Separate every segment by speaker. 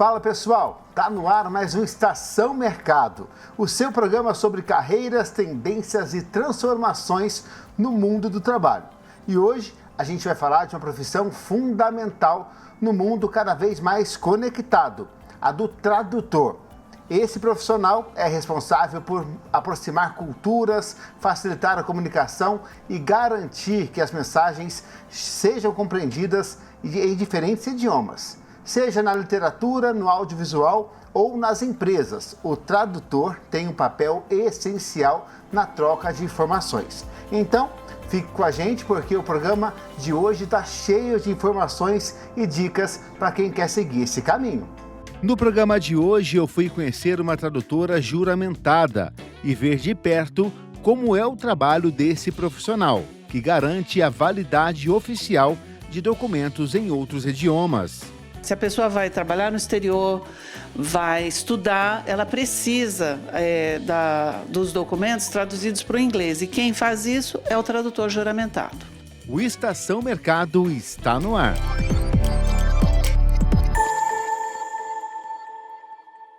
Speaker 1: Fala pessoal, tá no ar mais um Estação Mercado, o seu programa sobre carreiras, tendências e transformações no mundo do trabalho. E hoje a gente vai falar de uma profissão fundamental no mundo cada vez mais conectado, a do tradutor. Esse profissional é responsável por aproximar culturas, facilitar a comunicação e garantir que as mensagens sejam compreendidas em diferentes idiomas. Seja na literatura, no audiovisual ou nas empresas, o tradutor tem um papel essencial na troca de informações. Então, fique com a gente porque o programa de hoje está cheio de informações e dicas para quem quer seguir esse caminho. No programa de hoje eu fui conhecer uma tradutora juramentada e ver de perto como é o trabalho desse profissional, que garante a validade oficial de documentos em outros idiomas.
Speaker 2: Se a pessoa vai trabalhar no exterior, vai estudar, ela precisa dos documentos traduzidos para o inglês. E quem faz isso é o tradutor juramentado.
Speaker 1: O Estação Mercado está no ar.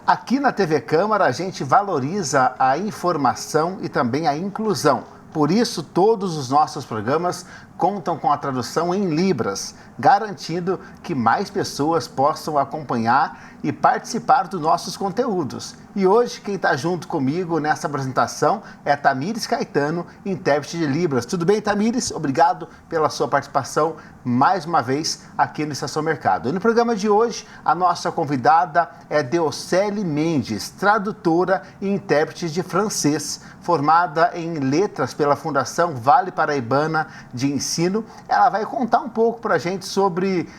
Speaker 1: Aqui na TV Câmara a gente valoriza a informação e também a inclusão. Por isso, todos os nossos programas contam com a tradução em Libras, garantindo que mais pessoas possam acompanhar e participar dos nossos conteúdos. E hoje, quem está junto comigo nessa apresentação é Tamires Caetano, intérprete de Libras. Tudo bem, Tamires? Obrigado pela sua participação mais uma vez aqui no Estação Mercado. E no programa de hoje, a nossa convidada é Deocele Mendes, tradutora e intérprete de francês, formada em letras pela Fundação Vale Paraibana de Ensino. Ela vai contar um pouco para a gente sobre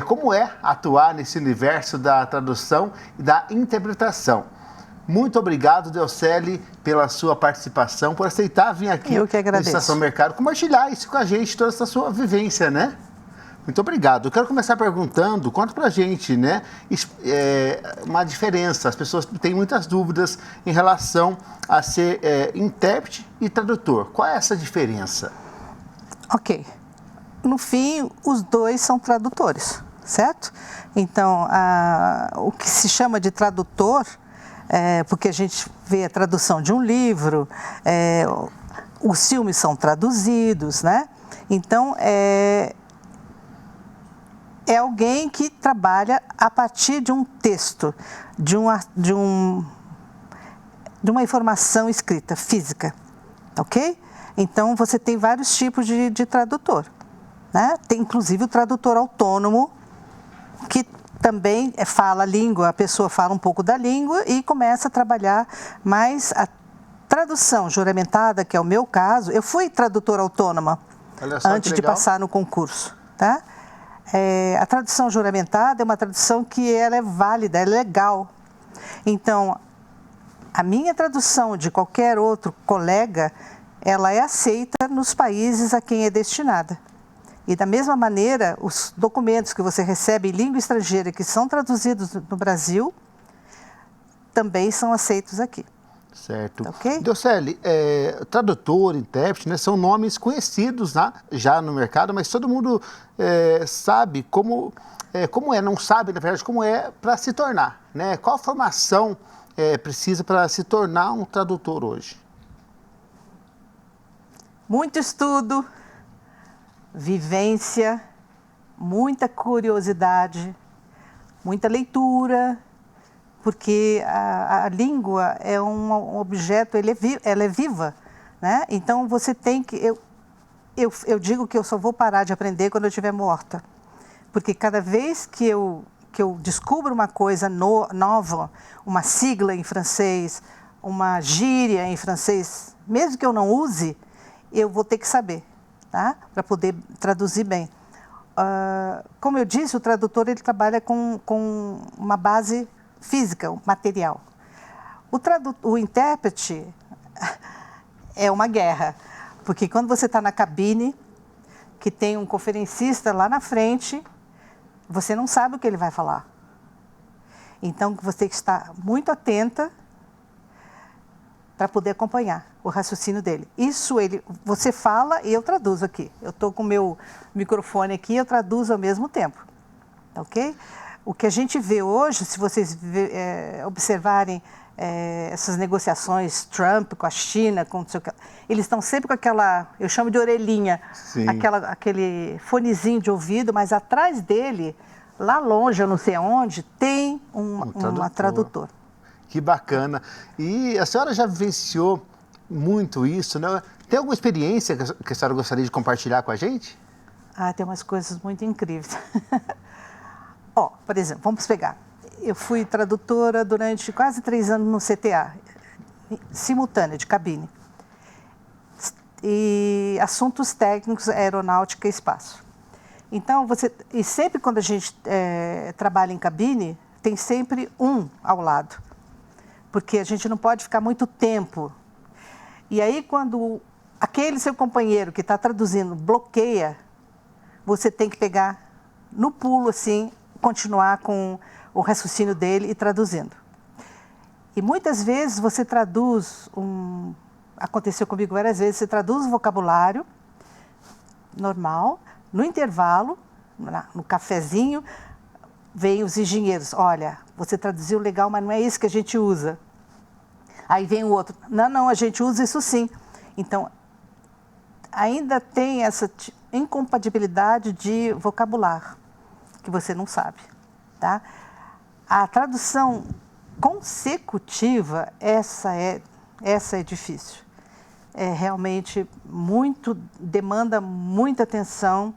Speaker 1: como é atuar nesse universo da tradução e da interpretação. Muito obrigado, Deocele, pela sua participação, por aceitar vir aqui
Speaker 3: Eu que agradeço.
Speaker 1: no Estação Mercado, compartilhar isso com a gente, toda essa sua vivência, né? Muito obrigado. Eu quero começar perguntando, conta pra gente, né, uma diferença. As pessoas têm muitas dúvidas em relação a ser intérprete e tradutor. Qual é essa diferença?
Speaker 3: Ok. No fim, os dois são tradutores, certo? Então, o que se chama de tradutor, porque a gente vê a tradução de um livro, os filmes são traduzidos, né? Então, é alguém que trabalha a partir de um texto, de uma informação escrita, física, ok? Então, você tem vários tipos de tradutor, né? Tem inclusive o tradutor autônomo, que também fala a língua, a pessoa fala um pouco da língua e começa a trabalhar, mas a tradução juramentada, que é o meu caso, eu fui tradutora autônoma antes de passar no concurso, tá? A tradução juramentada é uma tradução que ela é válida, ela é legal. Então, a minha tradução de qualquer outro colega, ela é aceita nos países a quem é destinada. E da mesma maneira, os documentos que você recebe em língua estrangeira que são traduzidos no Brasil, também são aceitos aqui.
Speaker 1: Certo.
Speaker 3: Ok?
Speaker 1: Deocele, tradutor, intérprete, né, são nomes conhecidos, né, já no mercado, mas todo mundo sabe como não sabe, na verdade, como é para se tornar, né? Qual formação precisa para se tornar um tradutor hoje?
Speaker 3: Muito estudo, vivência, muita curiosidade, muita leitura, porque a língua é um objeto, ela é viva, né? Então você tem que... Eu digo que eu só vou parar de aprender quando eu estiver morta, porque cada vez que eu descubro uma coisa nova, uma sigla em francês, uma gíria em francês, mesmo que eu não use, eu vou ter que saber, tá? Para poder traduzir bem. Como eu disse, o tradutor ele trabalha com uma base física, material. O intérprete é uma guerra, porque quando você está na cabine, que tem um conferencista lá na frente, você não sabe o que ele vai falar. Então, você tem que estar muito atenta para poder acompanhar o raciocínio dele. Você fala e eu traduzo aqui. Eu estou com o meu microfone aqui e eu traduzo ao mesmo tempo, ok? O que a gente vê hoje, se vocês observarem essas negociações Trump com a China, com não sei o que, eles estão sempre com aquela, eu chamo de orelhinha, aquele fonezinho de ouvido, mas atrás dele, lá longe, eu não sei aonde, tem um tradutor.
Speaker 1: Que bacana. E a senhora já vivenciou muito isso, né? Tem alguma experiência que a senhora gostaria de compartilhar com a gente?
Speaker 3: Tem umas coisas muito incríveis. Por exemplo, vamos pegar. Eu fui tradutora durante quase 3 anos no CTA, simultânea, de cabine. E assuntos técnicos, aeronáutica e espaço. Então, e sempre quando a gente trabalha em cabine, tem sempre um ao lado. Porque a gente não pode ficar muito tempo. E aí, quando aquele seu companheiro que está traduzindo bloqueia, você tem que pegar no pulo, assim, continuar com o raciocínio dele e traduzindo. E muitas vezes você traduz, aconteceu comigo várias vezes, você traduz o vocabulário normal, no intervalo, no cafezinho, vem os engenheiros, olha, você traduziu legal, mas não é isso que a gente usa. Aí vem o outro, não, a gente usa isso sim. Então, ainda tem essa incompatibilidade de vocabulário, que você não sabe, tá? A tradução consecutiva, essa é difícil. Realmente demanda muita atenção,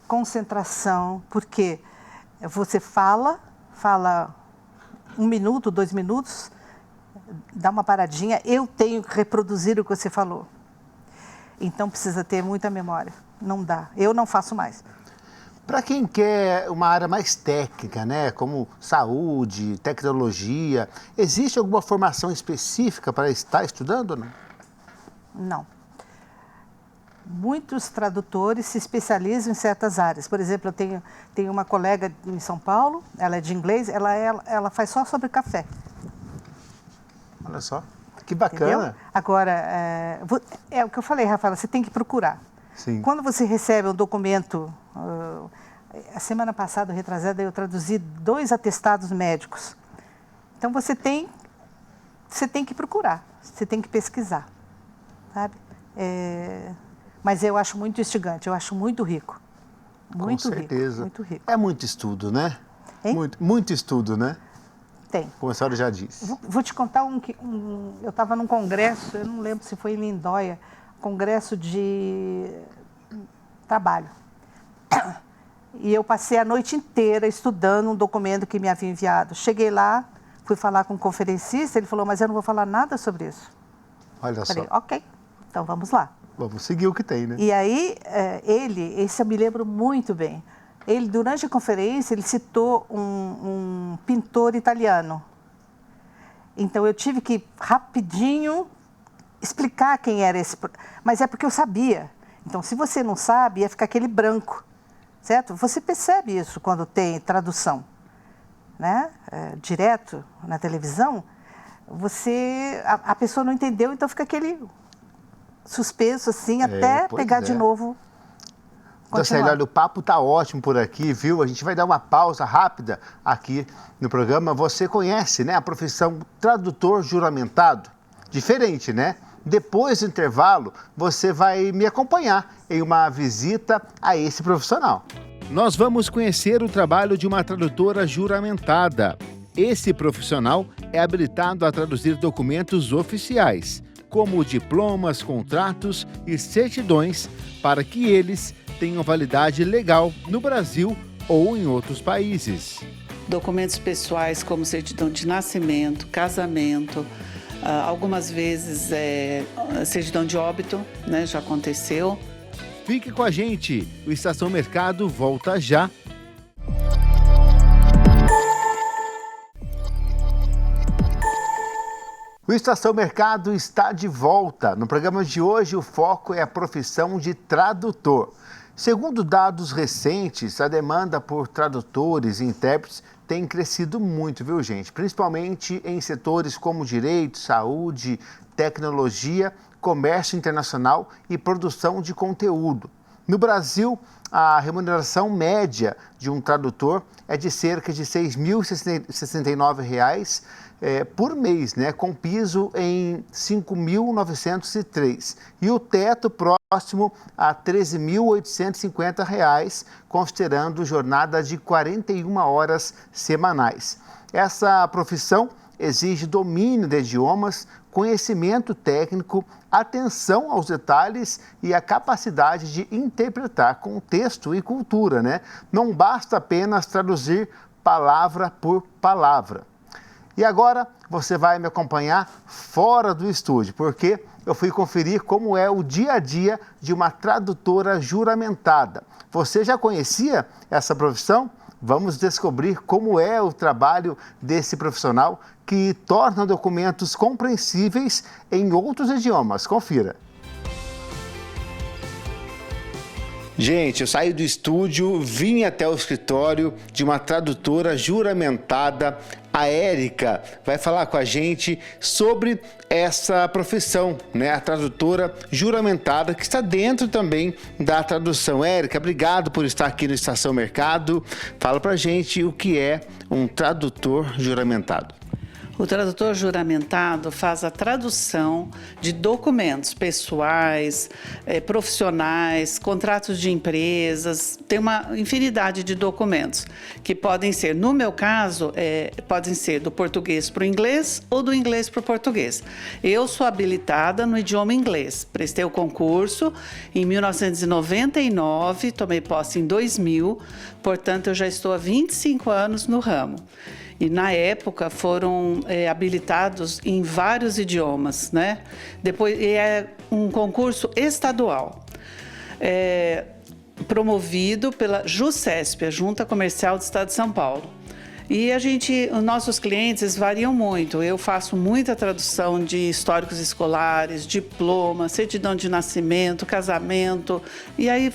Speaker 3: concentração, porque você fala 1 minuto, 2 minutos, dá uma paradinha, eu tenho que reproduzir o que você falou. Então precisa ter muita memória, não dá, eu não faço mais.
Speaker 1: Para quem quer uma área mais técnica, né, como saúde, tecnologia, existe alguma formação específica para estar estudando ou não?
Speaker 3: Não. Muitos tradutores se especializam em certas áreas. Por exemplo, eu tenho uma colega em São Paulo, ela é de inglês, ela faz só sobre café.
Speaker 1: Olha só, que bacana.
Speaker 3: Entendeu? Agora, é o que eu falei, Rafaela, você tem que procurar.
Speaker 1: Sim.
Speaker 3: Quando você recebe um documento, a semana passada, retrasada, eu traduzi 2 atestados médicos. Então, você tem que procurar, você tem que pesquisar, sabe? Mas eu acho muito instigante, eu acho muito rico. Muito
Speaker 1: Com certeza.
Speaker 3: Rico, muito rico.
Speaker 1: É muito estudo, né?
Speaker 3: Hein?
Speaker 1: Muito estudo, né?
Speaker 3: Tem.
Speaker 1: Como a senhora já disse.
Speaker 3: Vou te contar eu estava num congresso, eu não lembro se foi em Lindóia, congresso de trabalho. E eu passei a noite inteira estudando um documento que me havia enviado. Cheguei lá, fui falar com o conferencista, ele falou, mas eu não vou falar nada sobre isso.
Speaker 1: Olha
Speaker 3: Falei,
Speaker 1: só.
Speaker 3: ok, então vamos lá.
Speaker 1: Vamos seguir o que tem, né?
Speaker 3: E aí, esse eu me lembro muito bem, ele, durante a conferência, ele citou um pintor italiano. Então, eu tive que, rapidinho, explicar quem era esse... Mas é porque eu sabia. Então, se você não sabe, ia ficar aquele branco, certo? Você percebe isso quando tem tradução, né? Direto na televisão, a pessoa não entendeu, então fica aquele suspenso assim, até pegar de novo.
Speaker 1: Docélio, olha, o papo tá ótimo por aqui, viu? A gente vai dar uma pausa rápida aqui no programa. Você conhece, né, a profissão tradutor juramentado? Diferente, né? Depois do intervalo, você vai me acompanhar em uma visita a esse profissional. Nós vamos conhecer o trabalho de uma tradutora juramentada. Esse profissional é habilitado a traduzir documentos oficiais, como diplomas, contratos e certidões, para que eles tenham validade legal no Brasil ou em outros países.
Speaker 2: Documentos pessoais como certidão de nascimento, casamento, algumas vezes certidão de óbito, né, já aconteceu.
Speaker 1: Fique com a gente, o Estação Mercado volta já. O Estação Mercado está de volta. No programa de hoje, o foco é a profissão de tradutor. Segundo dados recentes, a demanda por tradutores e intérpretes tem crescido muito, viu, gente? Principalmente em setores como direito, saúde, tecnologia, comércio internacional e produção de conteúdo. No Brasil, a remuneração média de um tradutor é de cerca de R$ 6.069 por mês, né, com piso em R$ 5.903 e o teto próximo a R$ 13.850, considerando jornada de 41 horas semanais. Essa profissão exige domínio de idiomas, conhecimento técnico, atenção aos detalhes e a capacidade de interpretar contexto e cultura, né? Não basta apenas traduzir palavra por palavra. E agora você vai me acompanhar fora do estúdio, porque eu fui conferir como é o dia a dia de uma tradutora juramentada. Você já conhecia essa profissão? Vamos descobrir como é o trabalho desse profissional que torna documentos compreensíveis em outros idiomas. Confira. Gente, eu saí do estúdio, vim até o escritório de uma tradutora juramentada. A Érica vai falar com a gente sobre essa profissão, né? A tradutora juramentada que está dentro também da tradução. Érica, obrigado por estar aqui no Estação Mercado. Fala pra gente o que é um tradutor juramentado.
Speaker 2: O tradutor juramentado faz a tradução de documentos pessoais, profissionais, contratos de empresas, tem uma infinidade de documentos que podem ser, no meu caso, podem ser do português para o inglês ou do inglês para o português. Eu sou habilitada no idioma inglês, prestei o concurso em 1999, tomei posse em 2000, portanto eu já estou há 25 anos no ramo. E na época foram habilitados em vários idiomas, né? Depois é um concurso estadual, promovido pela JUSESP, a Junta Comercial do Estado de São Paulo. E os nossos clientes variam muito. Eu faço muita tradução de históricos escolares, diploma, certidão de nascimento, casamento, e aí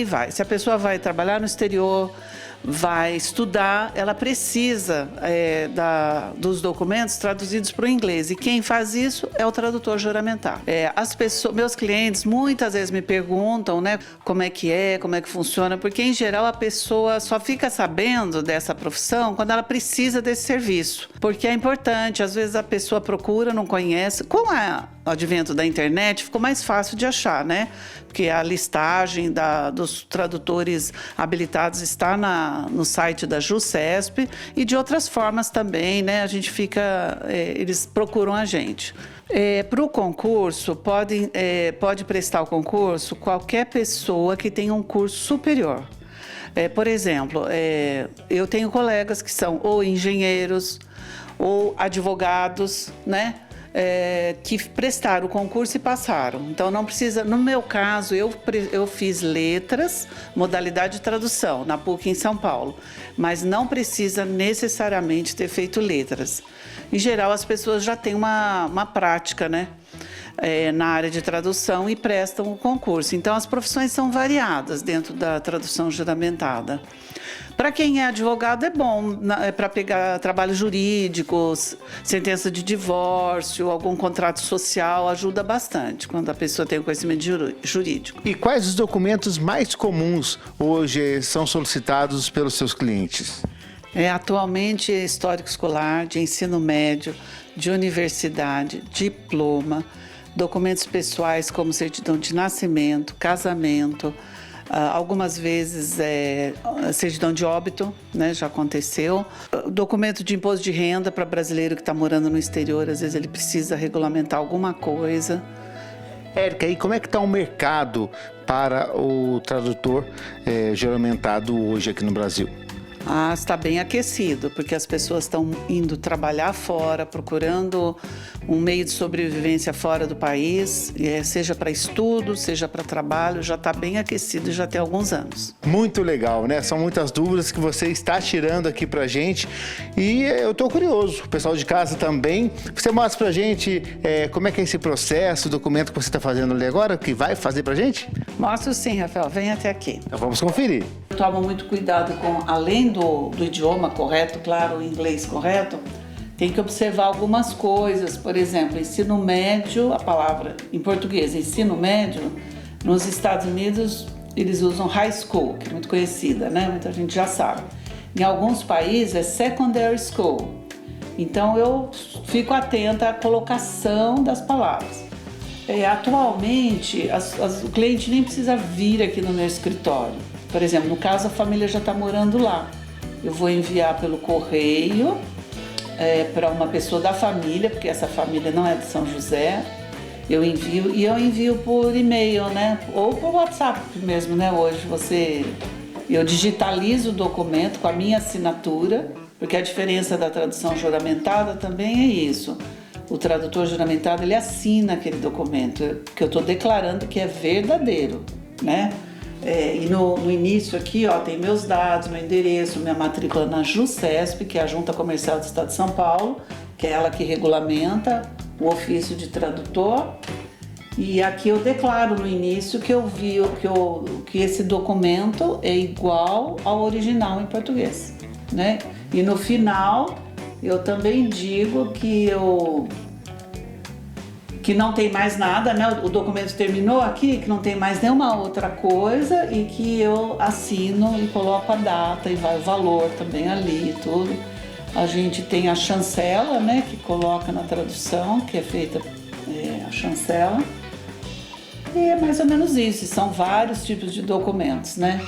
Speaker 2: vai. Se a pessoa vai trabalhar no exterior, vai estudar, ela precisa dos documentos traduzidos para o inglês. E quem faz isso é o tradutor juramentado. Meus clientes muitas vezes me perguntam, né, como é que funciona, porque em geral a pessoa só fica sabendo dessa profissão quando ela precisa desse serviço. Porque é importante, às vezes a pessoa procura, não conhece. Com o advento da internet ficou mais fácil de achar, né? Porque a listagem dos tradutores habilitados está no site da JUSESP e de outras formas também, né? Eles procuram a gente. Para o concurso, pode prestar o concurso qualquer pessoa que tenha um curso superior. Por exemplo, eu tenho colegas que são ou engenheiros ou advogados, né? Que prestaram o concurso e passaram. Então não precisa, no meu caso, eu fiz letras, modalidade de tradução, na PUC em São Paulo, mas não precisa necessariamente ter feito letras. Em geral, as pessoas já têm uma prática, né? Na área de tradução e prestam o concurso. Então as profissões são variadas dentro da tradução juramentada. Para quem é advogado é bom, para pegar trabalhos jurídicos, sentença de divórcio, algum contrato social, ajuda bastante quando a pessoa tem o conhecimento jurídico.
Speaker 1: E quais os documentos mais comuns hoje são solicitados pelos seus clientes?
Speaker 2: Atualmente é histórico escolar, de ensino médio, de universidade, diploma, documentos pessoais como certidão de nascimento, casamento, algumas vezes certidão de óbito, né, já aconteceu. Documento de imposto de renda para brasileiro que está morando no exterior, às vezes ele precisa regulamentar alguma coisa.
Speaker 1: Érica, e como é que está o mercado para o tradutor juramentado hoje aqui no Brasil?
Speaker 2: Está bem aquecido, porque as pessoas estão indo trabalhar fora, procurando um meio de sobrevivência fora do país, seja para estudo, seja para trabalho, já está bem aquecido já tem alguns anos.
Speaker 1: Muito legal, né? São muitas dúvidas que você está tirando aqui pra gente e eu estou curioso, o pessoal de casa também. Você mostra pra gente como é que é esse processo, o documento que você está fazendo ali agora, que vai fazer pra gente?
Speaker 2: Mostro sim, Rafael, vem até aqui.
Speaker 1: Então vamos conferir.
Speaker 2: Eu tomo muito cuidado com, além do idioma correto, claro, o inglês correto, tem que observar algumas coisas. Por exemplo, ensino médio, a palavra em português, ensino médio, Nos Estados Unidos, eles usam high school, que é muito conhecida, né? Muita gente já sabe. Em alguns países é secondary school. Então eu fico atenta à colocação das palavras. Atualmente, o cliente nem precisa vir aqui no meu escritório. Por exemplo, no caso, a família já está morando lá. Eu vou enviar pelo correio para uma pessoa da família, porque essa família não é de São José. Eu envio por e-mail, né? Ou por WhatsApp mesmo, né? Hoje eu digitalizo o documento com a minha assinatura, porque a diferença da tradução juramentada também é isso. O tradutor juramentado, ele assina aquele documento, que eu estou declarando que é verdadeiro, né? E no início aqui, ó, tem meus dados, meu endereço, minha matrícula na JUSESP, que é a Junta Comercial do Estado de São Paulo, que é ela que regulamenta o ofício de tradutor. E aqui eu declaro no início que esse documento é igual ao original em português, né? E no final eu também digo que não tem mais nada, né? O documento terminou aqui, que não tem mais nenhuma outra coisa e que eu assino e coloco a data e vai o valor também ali e tudo. A gente tem a chancela, né? Que coloca na tradução, que é feita a chancela. E é mais ou menos isso, são vários tipos de documentos, né?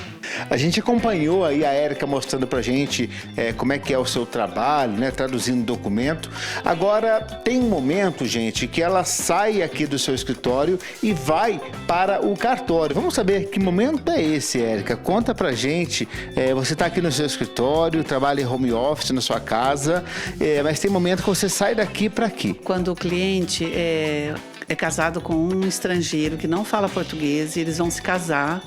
Speaker 1: A gente acompanhou aí a Érica mostrando pra gente como é que é o seu trabalho, né, traduzindo documento. Agora, tem um momento, gente, que ela sai aqui do seu escritório e vai para o cartório. Vamos saber que momento é esse, Érica? Conta pra gente. Você tá aqui no seu escritório, trabalha em home office na sua casa, mas tem momento que você sai daqui para aqui.
Speaker 2: Quando o cliente é casado com um estrangeiro que não fala português e eles vão se casar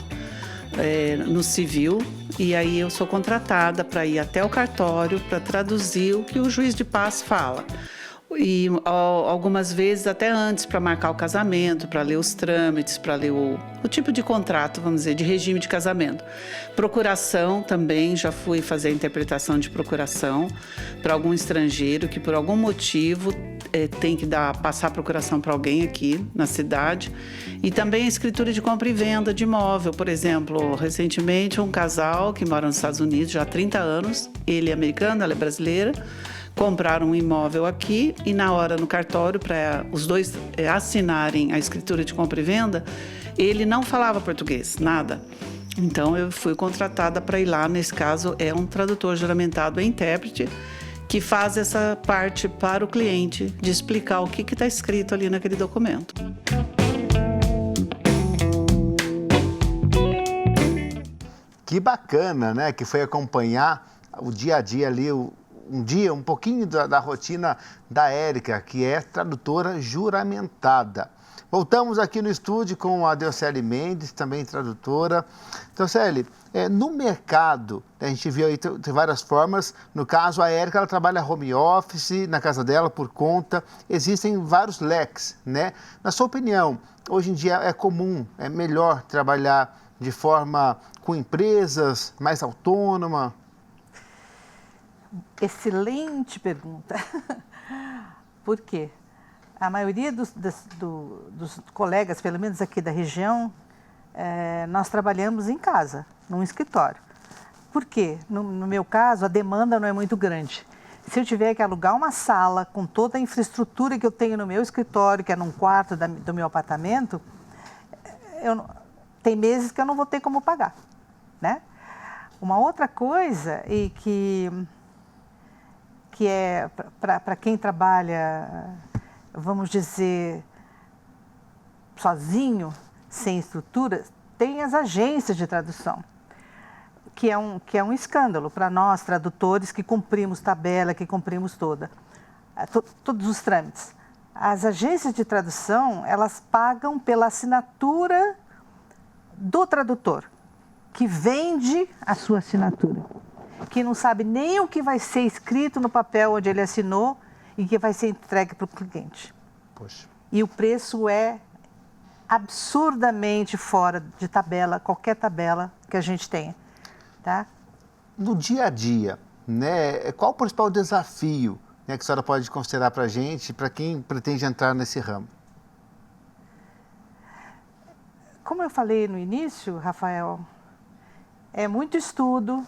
Speaker 2: no civil, e aí eu sou contratada para ir até o cartório para traduzir o que o juiz de paz fala. E algumas vezes até antes, para marcar o casamento, para ler os trâmites, para ler o tipo de contrato, vamos dizer, de regime de casamento. Procuração também, já fui fazer a interpretação de procuração para algum estrangeiro que por algum motivo tem que passar a procuração para alguém aqui na cidade. E também a escritura de compra e venda de imóvel. Por exemplo, recentemente um casal que mora nos Estados Unidos já há 30 anos, ele é americano, ela é brasileira, compraram um imóvel aqui e na hora no cartório para os dois assinarem a escritura de compra e venda, ele não falava português, nada. Então eu fui contratada para ir lá, nesse caso é um tradutor juramentado, é intérprete, que faz essa parte para o cliente de explicar o que está escrito ali naquele documento.
Speaker 1: Que bacana, né? Que foi acompanhar o dia a dia ali, um pouquinho da rotina da Érica, que é tradutora juramentada. Voltamos aqui no estúdio com a Deocely Mendes, também tradutora. Deocely, no mercado, a gente viu aí tem várias formas. No caso, a Érica, ela trabalha home office, na casa dela, por conta. Existem vários leques, né? Na sua opinião, hoje em dia é comum, é melhor trabalhar de forma com empresas, mais autônoma?
Speaker 3: Excelente pergunta. Por quê? A maioria dos colegas, pelo menos aqui da região, nós trabalhamos em casa, num escritório. Por quê? No meu caso, a demanda não é muito grande. Se eu tiver que alugar uma sala com toda a infraestrutura que eu tenho no meu escritório, que é num quarto do meu apartamento, tem meses que eu não vou ter como pagar, né? Uma outra coisa que é para quem trabalha, vamos dizer, sozinho, sem estrutura, tem as agências de tradução, que é um escândalo para nós, tradutores, que cumprimos tabela, que cumprimos todos os trâmites. As agências de tradução, elas pagam pela assinatura do tradutor, que vende a sua assinatura, que não sabe nem o que vai ser escrito no papel onde ele assinou e que vai ser entregue para o cliente.
Speaker 1: Poxa.
Speaker 3: E o preço é absurdamente fora de tabela, qualquer tabela que a gente tenha, tá?
Speaker 1: No dia a dia, né, qual o principal desafio, né, que a senhora pode considerar para a gente, para quem pretende entrar nesse ramo?
Speaker 3: como eu falei no início, Rafael, é muito estudo,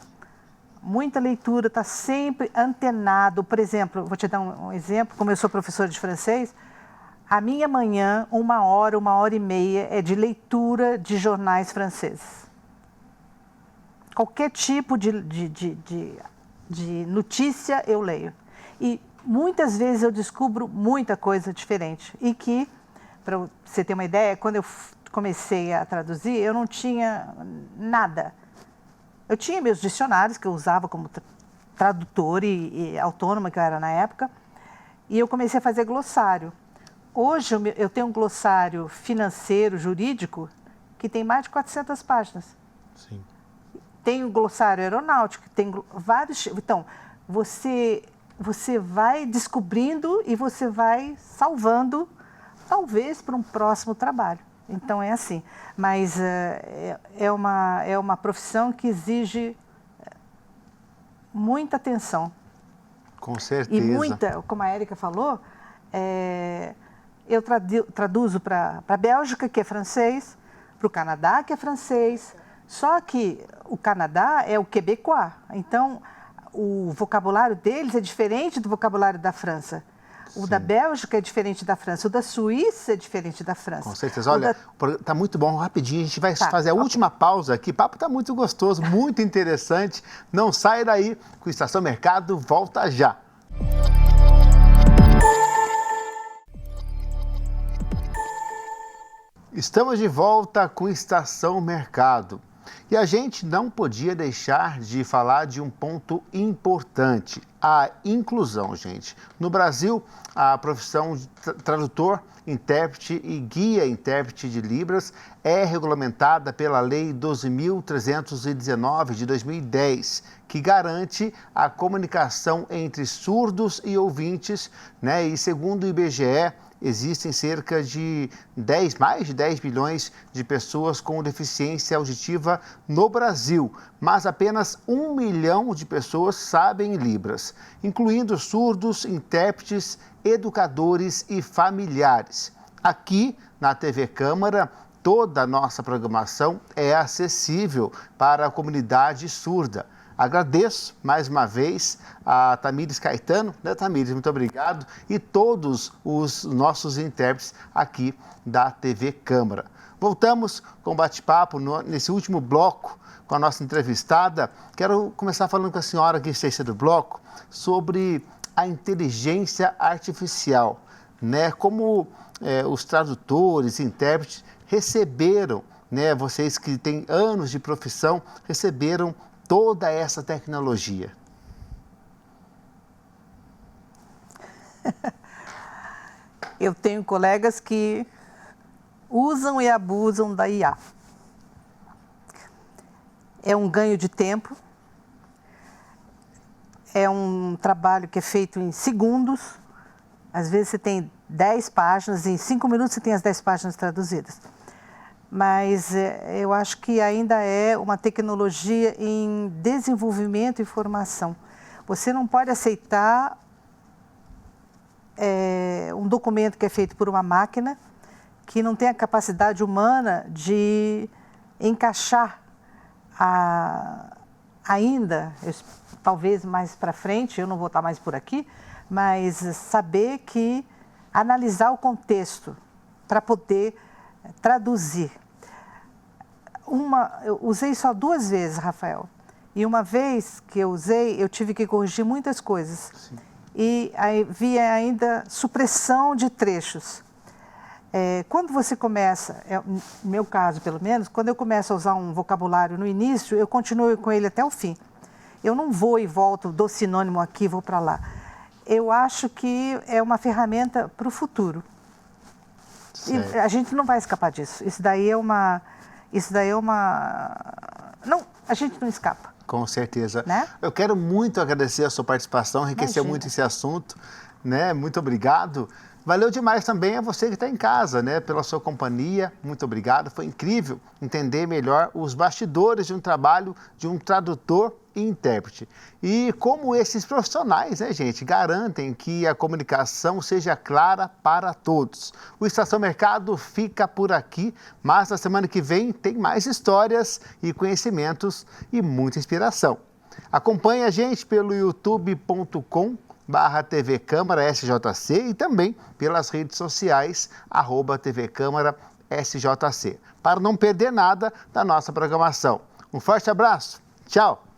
Speaker 3: muita leitura, está sempre antenado. Por exemplo, vou te dar um exemplo, como eu sou professora de francês, a minha manhã, 1 hora e meia, é de leitura de jornais franceses. Qualquer tipo de notícia eu leio. E muitas vezes eu descubro muita coisa diferente. E que, para você ter uma ideia, quando eu comecei a traduzir, eu não tinha nada. Eu tinha meus dicionários, que eu usava como tradutor e autônoma, que eu era na época, e eu comecei a fazer glossário. Hoje eu tenho um glossário financeiro, jurídico, que tem mais de 400 páginas.
Speaker 1: Sim.
Speaker 3: Tem o glossário aeronáutico, tem vários... Então, você vai descobrindo e você vai salvando, talvez, para um próximo trabalho. Então, é assim. Mas é uma profissão que exige muita atenção.
Speaker 1: Com certeza.
Speaker 3: E muita, como a Érica falou, eu traduzo para a Bélgica, que é francês, para o Canadá, que é francês. Só que o Canadá é o quebecois. Então, o vocabulário deles é diferente do vocabulário da França. O da Bélgica é diferente da França, o da Suíça é diferente da França.
Speaker 1: Com certeza. Olha, tá muito bom, rapidinho, a gente vai fazer a última pausa aqui. O papo tá muito gostoso, muito interessante. Não sai daí, com Estação Mercado volta já. Estamos de volta com Estação Mercado. E a gente não podia deixar de falar de um ponto importante, a inclusão, gente. No Brasil, a profissão de tradutor, intérprete e guia intérprete de Libras é regulamentada pela Lei 12.319 de 2010, que garante a comunicação entre surdos e ouvintes, né? E segundo o IBGE, existem cerca de mais de 10 milhões de pessoas com deficiência auditiva no Brasil, mas apenas 1 milhão de pessoas sabem Libras, incluindo surdos, intérpretes, educadores e familiares. Aqui, na TV Câmara, toda a nossa programação é acessível para a comunidade surda. Agradeço mais uma vez a Tamires Caetano, né, Tamires? Muito obrigado. E todos os nossos intérpretes aqui da TV Câmara. Voltamos com bate-papo nesse último bloco com a nossa entrevistada. Quero começar falando com a senhora aqui, do bloco, sobre a inteligência artificial, né? Como os tradutores, intérpretes receberam, né? Vocês que têm anos de profissão, receberam toda essa tecnologia.
Speaker 3: Eu tenho colegas que usam e abusam da IA. É um ganho de tempo, é um trabalho que é feito em segundos. Às vezes você tem 10 páginas, em 5 minutos você tem as 10 páginas traduzidas. Mas eu acho que ainda é uma tecnologia em desenvolvimento e formação. Você não pode aceitar um documento que é feito por uma máquina que não tem a capacidade humana de encaixar ainda, talvez mais para frente, eu não vou estar mais por aqui, mas saber que analisar o contexto para poder traduzir. Eu usei só 2 vezes, Rafael. E uma vez que eu usei, eu tive que corrigir muitas coisas. Sim. E havia ainda supressão de trechos. Quando você começa, no meu caso pelo menos, quando eu começo a usar um vocabulário no início, eu continuo com ele até o fim. Eu não vou e volto, dou sinônimo aqui, vou para lá. Eu acho que é uma ferramenta para o futuro. E a gente não vai escapar disso. Isso daí é uma... Não, a gente não escapa.
Speaker 1: Com certeza.
Speaker 3: Né?
Speaker 1: Eu quero muito agradecer a sua participação, enriqueceu muito esse assunto, né? Muito obrigado. Valeu demais também a você que está em casa, né, pela sua companhia. Muito obrigado. Foi incrível entender melhor os bastidores de um trabalho de um tradutor e intérprete. E como esses profissionais, né, gente, garantem que a comunicação seja clara para todos. O Estação Mercado fica por aqui, mas na semana que vem tem mais histórias e conhecimentos e muita inspiração. Acompanhe a gente pelo youtube.com/TV Câmara SJC e também pelas redes sociais @TV Câmara SJC, para não perder nada da nossa programação. Um forte abraço, tchau!